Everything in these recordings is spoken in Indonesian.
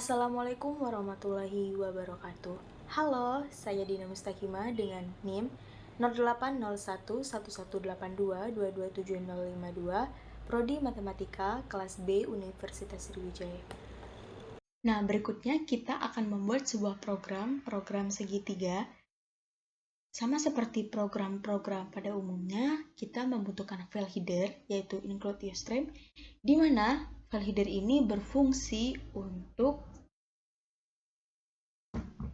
Assalamualaikum warahmatullahi wabarakatuh. Halo, saya Dina Mustakima dengan NIM 08011182227052, Prodi Matematika kelas B Universitas Sriwijaya. Nah, berikutnya kita akan membuat sebuah program segitiga. Sama seperti program-program pada umumnya, kita membutuhkan file header, yaitu include useframe, di mana file header ini berfungsi untuk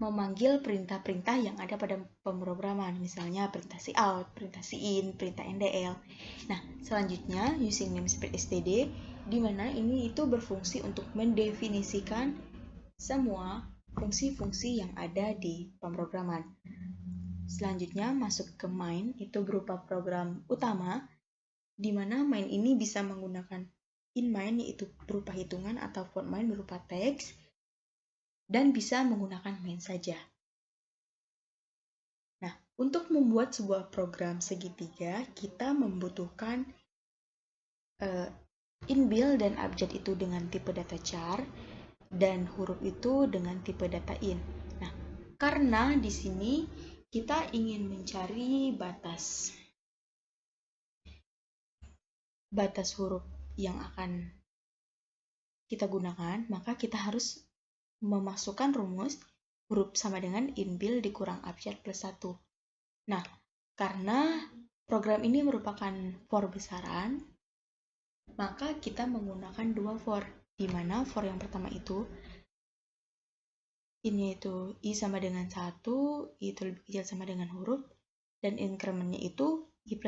memanggil perintah-perintah yang ada pada pemrograman, misalnya perintah cout, perintah in, perintah ndl. Nah, selanjutnya using namespace std, di mana ini itu berfungsi untuk mendefinisikan semua fungsi-fungsi yang ada di pemrograman. Selanjutnya masuk ke main, itu berupa program utama, di mana main ini bisa menggunakan in main, yaitu berupa hitungan, atau for main berupa teks, dan bisa menggunakan main saja. Nah, untuk membuat sebuah program segitiga, kita membutuhkan inbuilt dan abjad itu dengan tipe data char, dan huruf itu dengan tipe data in. Nah, karena di sini kita ingin mencari batas huruf yang akan kita gunakan, maka kita harus memasukkan rumus huruf sama dengan inbuilt dikurang abjad plus 1. Nah, karena program ini merupakan for besaran, maka kita menggunakan dua for, di mana for yang pertama itu ini itu i sama dengan 1, i itu lebih kecil sama dengan huruf, dan incrementnya itu i++.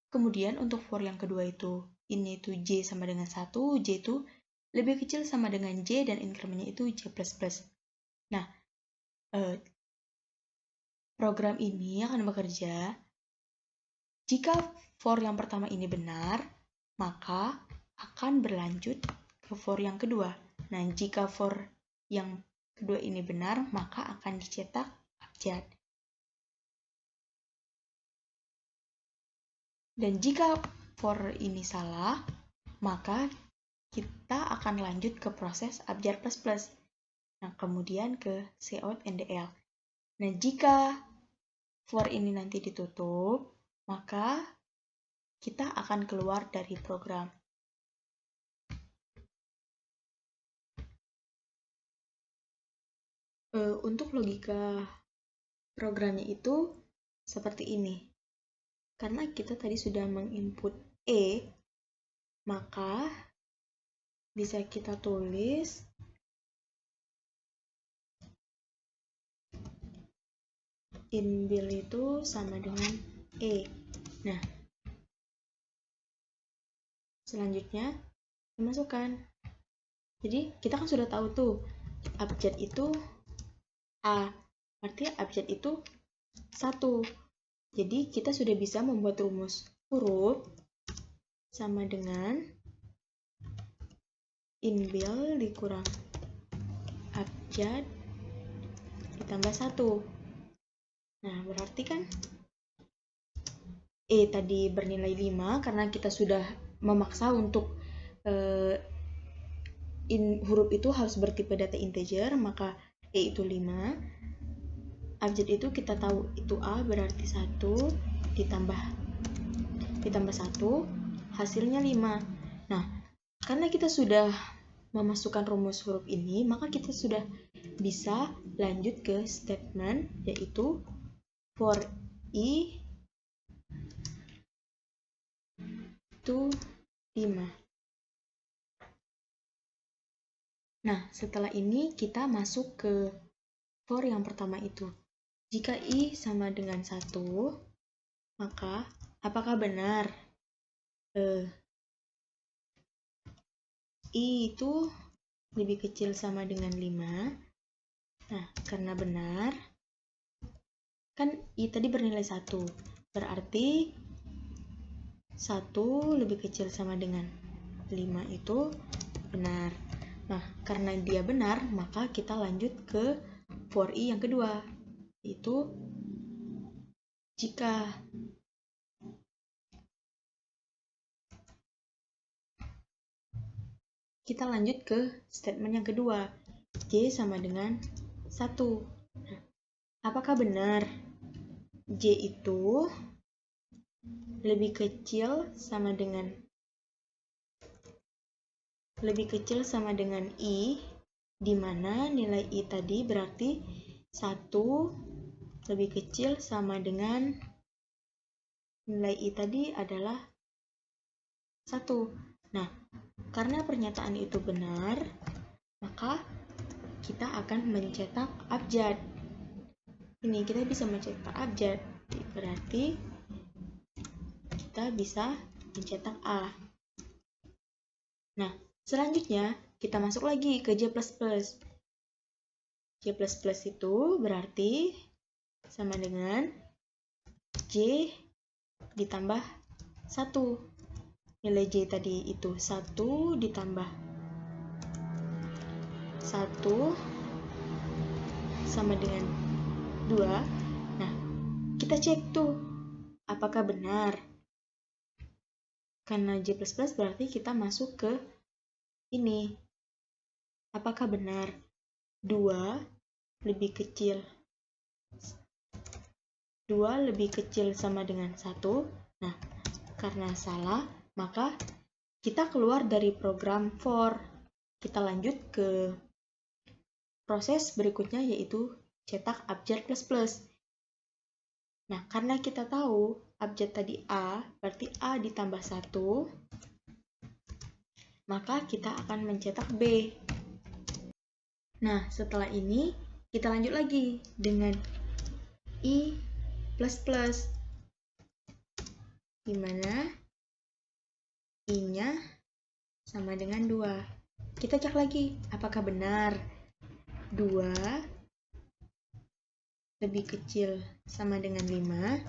Kemudian untuk for yang kedua itu ini itu j sama dengan 1, j itu lebih kecil sama dengan j, dan incrementnya itu j++. Nah, program ini akan bekerja jika for yang pertama ini benar, maka akan berlanjut ke for yang kedua. Nah, jika for yang kedua ini benar, maka akan dicetak abjad. Dan jika for ini salah, maka kita akan lanjut ke proses abjad plus++. Nah, kemudian ke cout ndl. Nah, jika for ini nanti ditutup, maka kita akan keluar dari program. Untuk logika programnya itu seperti ini. Karena kita tadi sudah menginput E, maka bisa kita tulis inbuilt itu sama dengan E. Nah, selanjutnya dimasukkan. Jadi kita kan sudah tahu tuh abjad itu A, artinya abjad itu 1. Jadi kita sudah bisa membuat rumus huruf sama dengan inbuilt dikurang abjad ditambah 1. Nah, berarti kan E tadi bernilai 5 karena kita sudah memaksa untuk huruf itu harus bertipe data integer, maka E itu 5. Abjad itu kita tahu itu A, berarti 1 ditambah 1, hasilnya 5. Nah, karena kita sudah memasukkan rumus huruf ini, maka kita sudah bisa lanjut ke statement, yaitu for i itu 5. Nah, setelah ini kita masuk ke for yang pertama itu. Jika i sama dengan 1, maka apakah benar i itu lebih kecil sama dengan 5? Nah, karena benar, kan i tadi bernilai 1, berarti 1 lebih kecil sama dengan 5 itu benar. Nah, karena dia benar, maka kita lanjut ke for i yang kedua, yaitu jika kita lanjut ke statement yang kedua, J sama dengan 1. Nah, apakah benar J itu lebih kecil sama dengan I, di mana nilai I tadi berarti 1 lebih kecil sama dengan nilai I tadi adalah 1. Nah, karena pernyataan itu benar, maka kita akan mencetak abjad. Ini kita bisa mencetak abjad, berarti kita bisa mencetak A. Nah, selanjutnya kita masuk lagi ke J++. J++ itu berarti sama dengan J ditambah 1. Nilai J tadi itu 1 ditambah 1 sama dengan 2. Nah, kita cek tuh apakah benar. Karena J++ berarti kita masuk ke ini. Apakah benar 2 lebih kecil sama dengan 1? Nah, karena salah, maka kita keluar dari program for. Kita lanjut ke proses berikutnya, yaitu cetak abjad plus. Nah, karena kita tahu abjad tadi A, berarti A ditambah 1, maka kita akan mencetak B. Nah, setelah ini kita lanjut lagi dengan I++, di mana I-nya sama dengan 2. Kita cek lagi, apakah benar 2 lebih kecil sama dengan 5?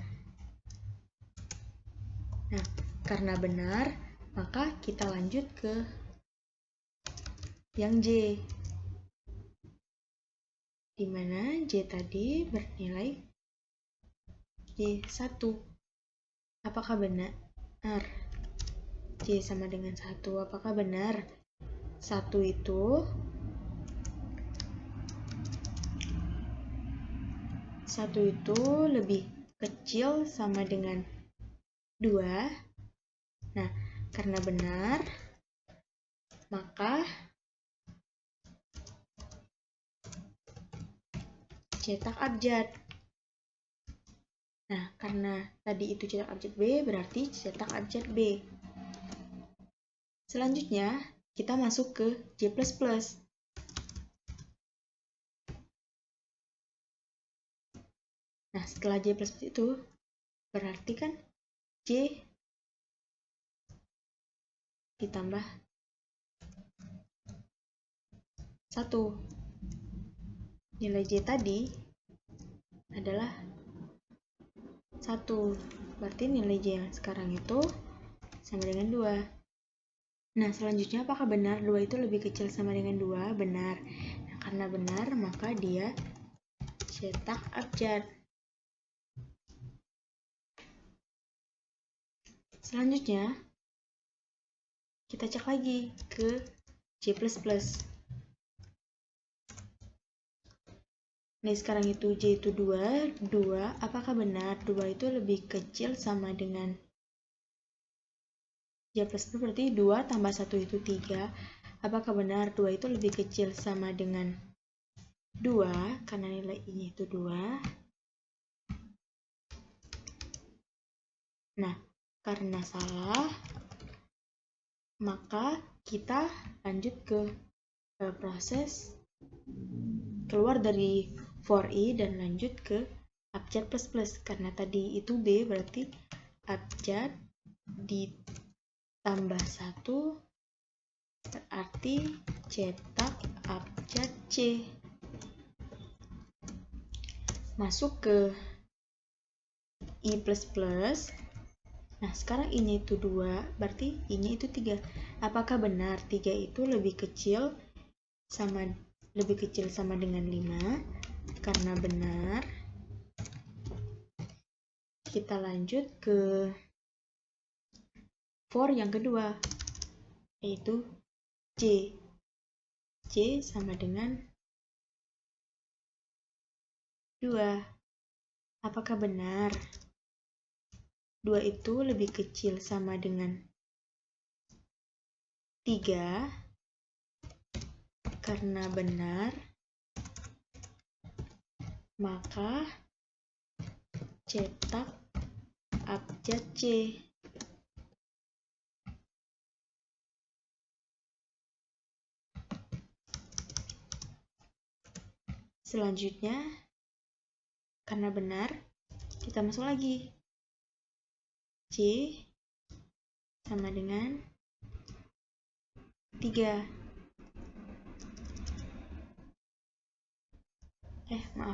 Nah, karena benar, maka kita lanjut ke yang J, di mana J tadi bernilai J1. Apakah benar J sama dengan 1? Apakah benar 1 itu lebih kecil sama dengan 2? Nah, karena benar, maka cetak abjad. Nah, karena tadi itu cetak abjad B, berarti cetak abjad B. Selanjutnya, kita masuk ke J++. Nah, setelah J++ itu, berarti kan J ditambah 1. Nilai J tadi adalah 1. Berarti nilai J yang sekarang itu sama dengan 2. Nah, selanjutnya apakah benar 2 itu lebih kecil sama dengan 2? Benar. Nah, karena benar, maka dia cetak abjad. Selanjutnya, kita cek lagi ke J++. Nah, sekarang itu J itu 2. Apakah benar 2 itu lebih kecil sama dengan J++ berarti 2 tambah 1 itu 3. Apakah benar 2 itu lebih kecil sama dengan 2? Karena nilai I-nya itu 2. Nah, karena salah, maka kita lanjut ke proses keluar dari for I dan lanjut ke abjad plus. Karena tadi itu B, berarti abjad ditambah 1 berarti cetak abjad C. Masuk ke I++. Nah, sekarang I-nya itu 2, berarti I-nya itu 3. Apakah benar 3 itu lebih kecil sama dengan 5? Karena benar, kita lanjut ke for yang kedua, yaitu J sama dengan 2. Apakah benar 2 itu lebih kecil sama dengan 3? Karena benar, maka cetak abjad C. Selanjutnya, karena benar, kita masuk lagi. C sama dengan 3.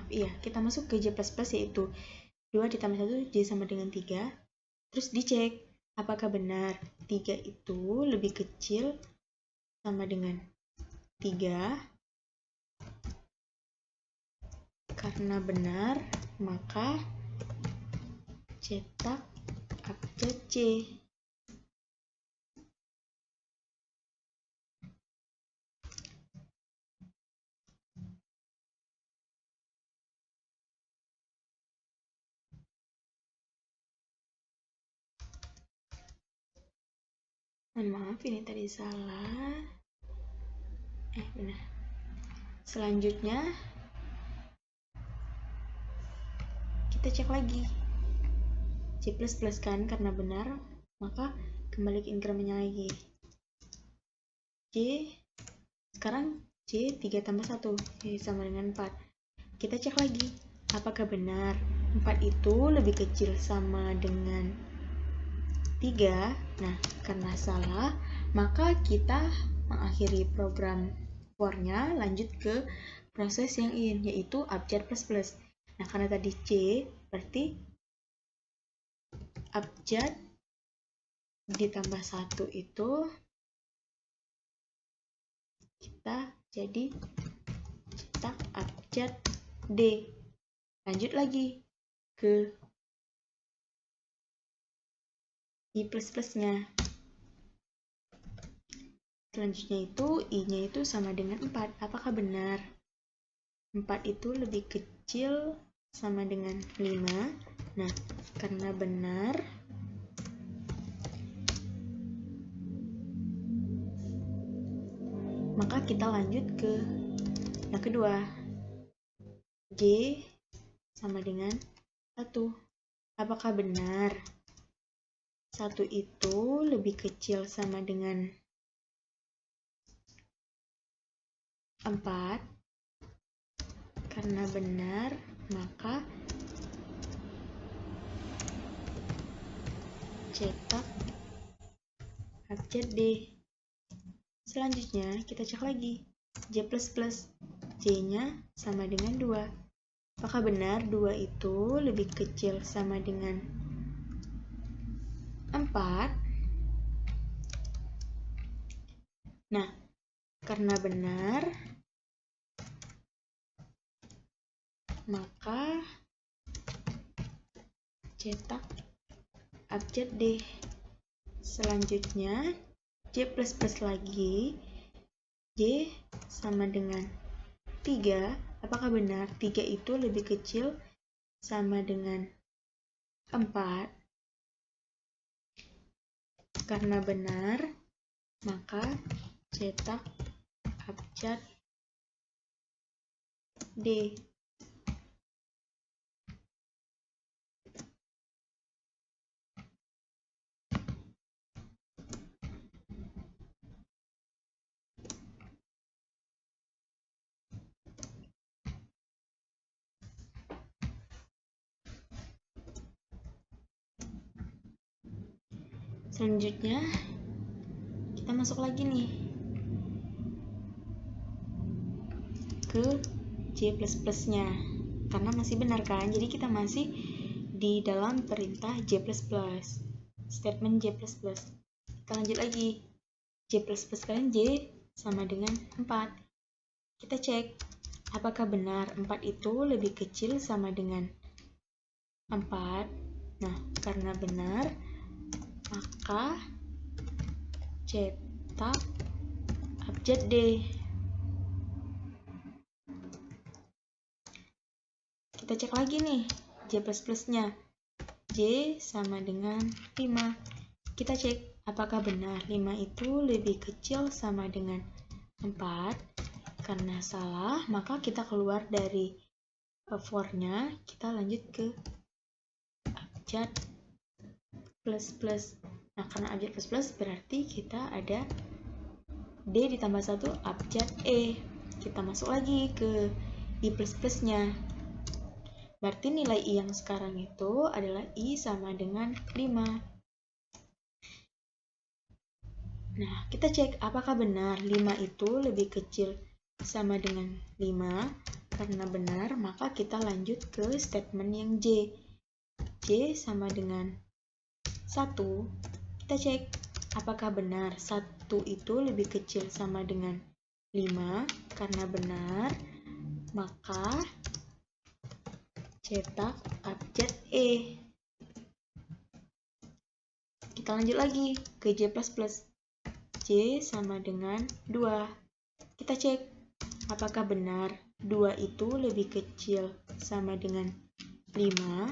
Iya, kita masuk ke J++, yaitu 2 ditambah 1, J sama dengan 3. Terus dicek, apakah benar 3 itu lebih kecil sama dengan 3? Karena benar, maka cetak abjad C. Maaf, ini tadi salah. Benar. Selanjutnya, kita cek lagi. C++ kan, karena benar, maka kembali ke incrementnya lagi. C, sekarang C 3 tambah 1, sama dengan 4. Kita cek lagi, apakah benar 4 itu lebih kecil sama dengan 3? Nah, karena salah, maka kita mengakhiri program for-nya, lanjut ke proses yang in, yaitu abjad plus. Nah, karena tadi C, berarti abjad ditambah 1 itu kita jadi cetak abjad D. Lanjut lagi ke I++-nya. Selanjutnya itu I-nya itu sama dengan 4. Apakah benar 4 itu lebih kecil sama dengan 5? Nah, karena benar, maka kita lanjut ke yang kedua. J sama dengan 1. Apakah benar 1 itu lebih kecil sama dengan 4? Karena benar, maka cetak abjad D. Selanjutnya, kita cek lagi. J++. J-nya sama dengan 2. Apakah benar 2 itu lebih kecil sama dengan 4? Nah, karena benar, maka cetak abjad D. Selanjutnya, J++ lagi. J sama dengan 3. Apakah benar 3 itu lebih kecil sama dengan 4? Karena benar, maka cetak abjad D. Selanjutnya, kita masuk lagi nih ke J++-nya. Karena masih benar kan? Jadi kita masih di dalam perintah J++. Statement J++. Kita lanjut lagi. J++ kalian J sama dengan 4. Kita cek, apakah benar 4 itu lebih kecil sama dengan 4? Nah, karena benar, maka cetak abjad D. kita cek lagi nih J++ nya. J sama dengan 5. Kita cek apakah benar 5 itu lebih kecil sama dengan 4. Karena salah, maka kita keluar dari for-nya, kita lanjut ke abjad plus. Nah, karena abjad plus berarti kita ada D ditambah 1 abjad E. Kita masuk lagi ke I++ nya. Berarti nilai I yang sekarang itu adalah I sama dengan 5. Nah, kita cek apakah benar 5 itu lebih kecil sama dengan 5. Karena benar, maka kita lanjut ke statement yang J. J sama dengan 1. Kita cek apakah benar 1 itu lebih kecil sama dengan 5. Karena benar, maka cetak abjad E. Kita lanjut lagi ke J++. J sama dengan 2. Kita cek apakah benar 2 itu lebih kecil sama dengan 5.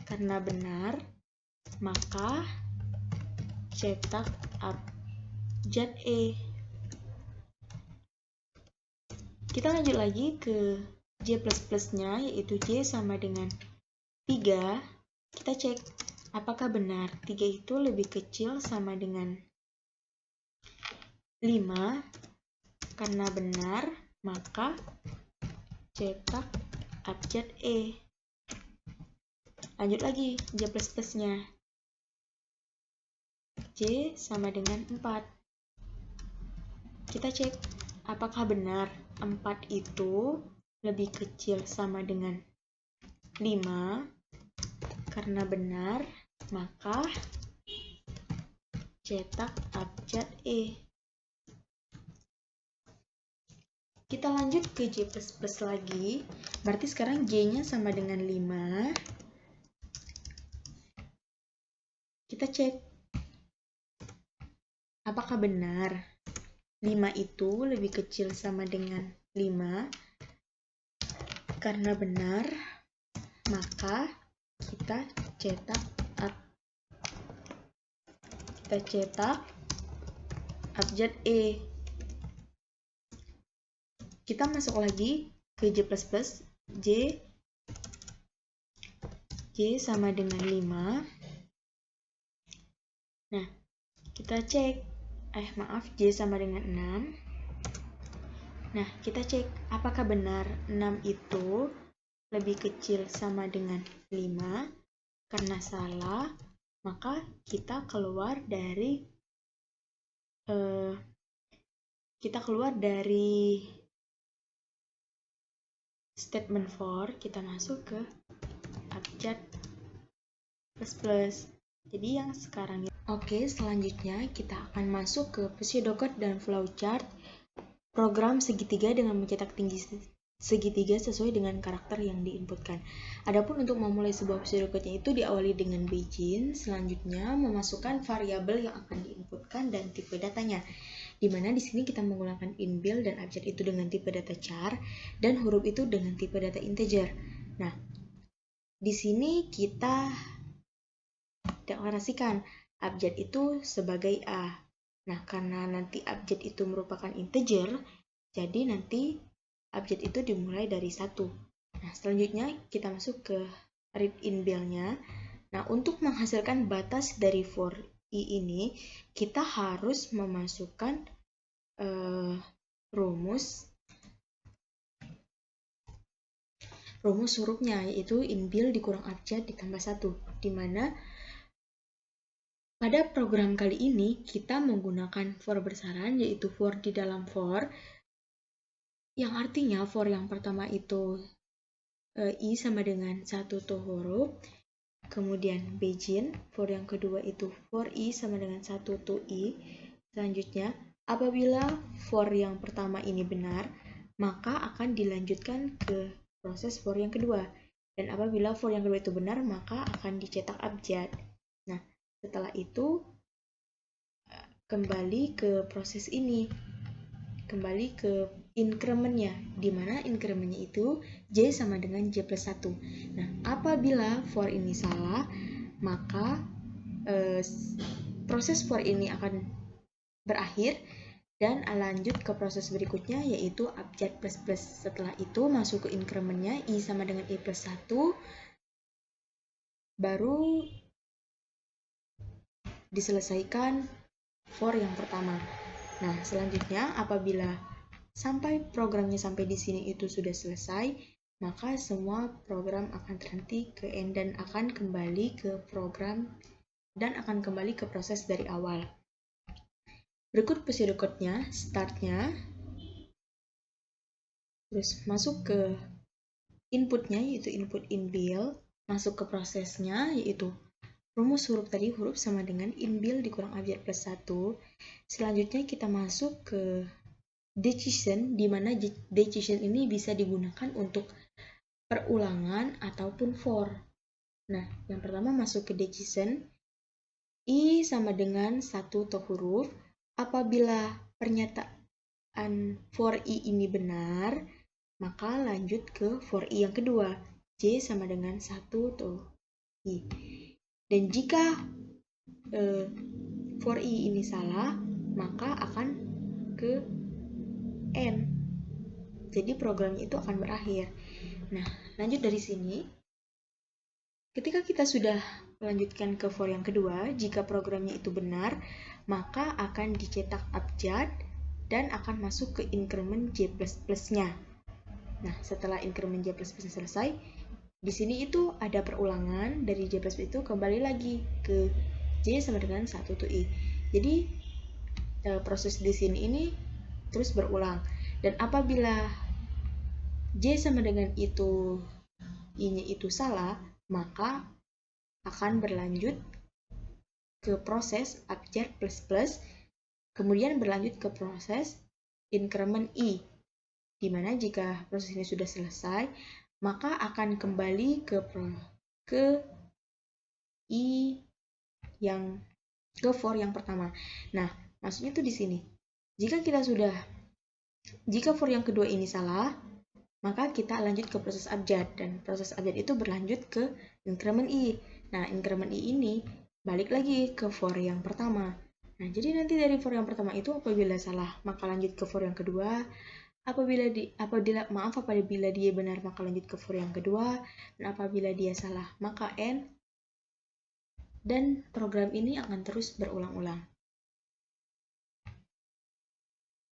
Karena benar, maka cetak abjad E. Kita lanjut lagi ke J++ nya, yaitu J sama dengan 3. Kita cek apakah benar 3 itu lebih kecil sama dengan 5. Karena benar, maka cetak abjad E. Lanjut lagi J++ nya. J sama dengan 4. Kita cek apakah benar 4 itu lebih kecil sama dengan 5. Karena benar, maka cetak abjad E. Kita lanjut ke J++ lagi. Berarti sekarang J-nya sama dengan 5. Kita cek apakah benar 5 itu lebih kecil sama dengan 5. Karena benar, maka kita cetak abjad E. Kita masuk lagi ke J++. J sama dengan 5. Nah, kita cek, J sama dengan 6. Nah, kita cek apakah benar 6 itu lebih kecil sama dengan 5. Karena salah, maka kita keluar dari statement for, kita masuk ke abjad plus. Jadi yang sekarang Oke, selanjutnya kita akan masuk ke pseudocode dan flowchart program segitiga dengan mencetak tinggi segitiga sesuai dengan karakter yang diinputkan. Adapun untuk memulai sebuah pseudocode-nya itu diawali dengan begin, selanjutnya memasukkan variabel yang akan diinputkan dan tipe datanya. Di mana di sini kita menggunakan inbuilt dan abjad itu dengan tipe data char dan huruf itu dengan tipe data integer. Nah, di sini kita deklarasikan abjad itu sebagai A. Nah, karena nanti abjad itu merupakan integer, jadi nanti abjad itu dimulai dari 1. Nah, selanjutnya kita masuk ke read inbuilt-nya. Nah, untuk menghasilkan batas dari for I ini, kita harus memasukkan rumus hurufnya, yaitu inbuilt dikurang abjad ditambah 1, di mana pada program kali ini kita menggunakan for besaran, yaitu for di dalam for, yang artinya for yang pertama itu I sama dengan 1 tuh huruf, kemudian begin, for yang kedua itu for I sama dengan 1 tuh I. Selanjutnya, apabila for yang pertama ini benar, maka akan dilanjutkan ke proses for yang kedua. Dan apabila for yang kedua itu benar, maka akan dicetak abjad. Nah, setelah itu kembali ke proses ini, kembali ke incrementnya, di mana incrementnya itu J sama dengan J plus 1. Nah, apabila for ini salah, maka proses for ini akan berakhir dan lanjut ke proses berikutnya, yaitu abjad plus plus. Setelah itu masuk ke incrementnya I sama dengan I plus 1, baru diselesaikan for yang pertama. Nah, selanjutnya apabila sampai programnya sampai di sini itu sudah selesai, maka semua program akan terhenti ke end dan akan kembali ke program dan akan kembali ke proses dari awal. Berikut procedure code-nya, start-nya, terus masuk ke input-nya yaitu input inbuild, masuk ke prosesnya yaitu rumus huruf tadi, huruf sama dengan inbuild dikurang abjad plus 1. Selanjutnya kita masuk ke decision, di mana decision ini bisa digunakan untuk perulangan ataupun for. Nah, yang pertama masuk ke decision, I sama dengan 1 atau huruf. Apabila pernyataan for I ini benar, maka lanjut ke for I yang kedua, J sama dengan 1 atau I. Dan jika for I ini salah, maka akan ke N. Jadi programnya itu akan berakhir. Nah, lanjut dari sini. Ketika kita sudah melanjutkan ke for yang kedua, jika programnya itu benar, maka akan dicetak abjad dan akan masuk ke increment J++ ++-nya. Nah, setelah increment J++ selesai, di sini itu ada perulangan dari J++ itu kembali lagi ke J sama dengan 1 to I. Jadi proses di sini ini terus berulang. Dan apabila J sama dengan itu I-nya itu salah, maka akan berlanjut ke proses abjad plus plus, kemudian berlanjut ke proses increment I. Dimana jika proses ini sudah selesai, maka akan kembali ke I yang ke for yang pertama. Nah, maksudnya tuh di sini. Jika for yang kedua ini salah, maka kita lanjut ke proses abjad, dan proses abjad itu berlanjut ke increment I. Nah, increment I ini balik lagi ke for yang pertama. Nah, jadi nanti dari for yang pertama itu apabila salah, maka lanjut ke for yang kedua. Apabila dia benar, maka lanjut ke for yang kedua. Dan apabila dia salah, maka end. Dan program ini akan terus berulang-ulang.